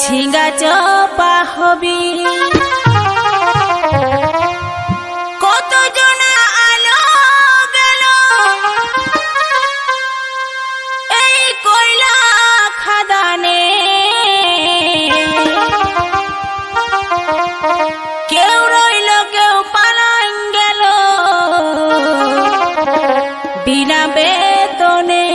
ঝিঙ্গা চপা হবি কত জনা আলো গেল এই কয়লা খাদানে কেউ রইল কেউ পালান গেল বিনা বেতনে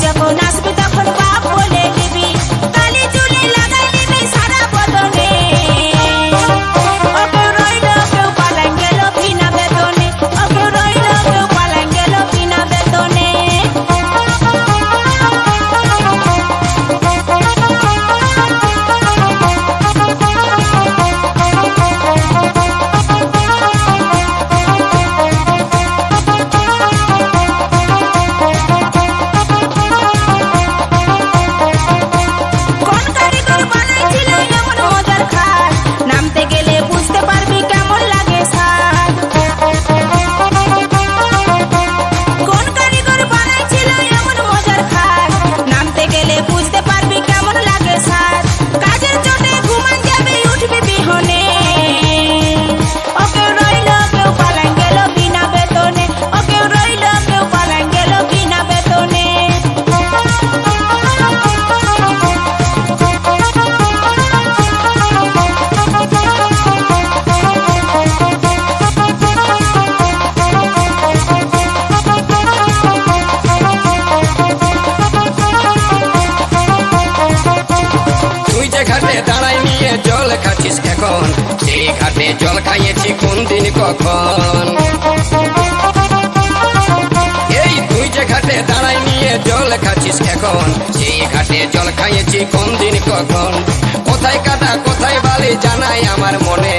যখন আসবে তখন বাপ বলে দিবি কালি চুলে লাগাই দিবি সারা বদনে ওকে রইল কেউ পালান গেল বিনা বেতনে ওকে রইল কেউ পালান গেল বিনা বেতনে সেই ঘাটে জল খাইয়েছি কোন দিন কখন এই তুই যে ঘাটে দাঁড়াই নিয়ে জল খাচ্ছিস এখন সেই ঘাটে জল খাইয়েছি কোন দিন কখন কোথায় কাটা কোথায় বালি জানাই আমার মনে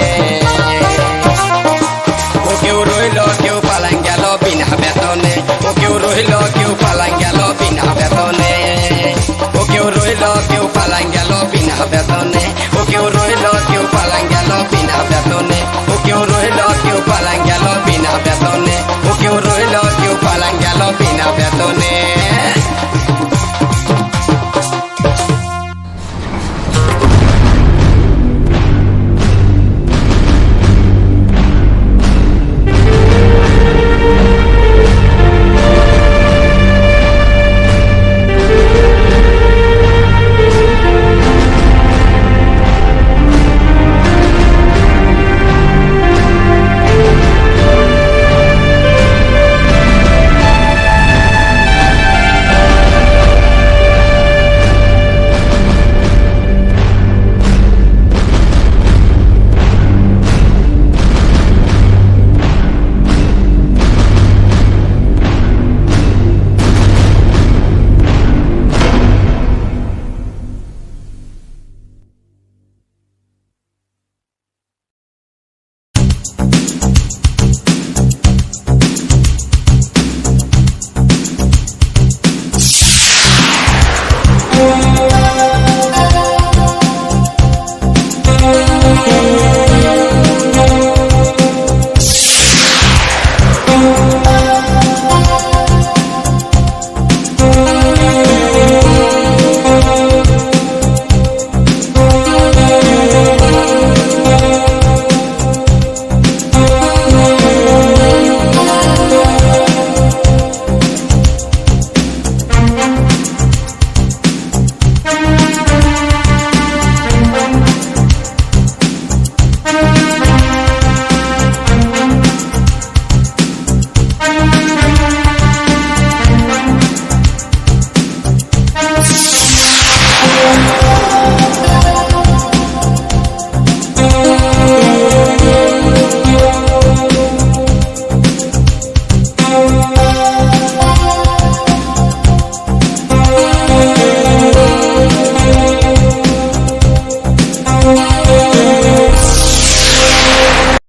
ও কেউ রইল কেউ পালান গেল বিনা বেতনে ও কেউ রইল কেউ পালান গেল বিনা বেতনে ও কেউ রইল কেউ পালান গেল বিনা বেতনে ও কেউ রইল কেউ পালান গেল বিনা বেতনে ও কেউ রইল কেউ পালান গেল বিনা বেতনে ও কেউ রইল কেউ পালান গেল বিনা বেতনে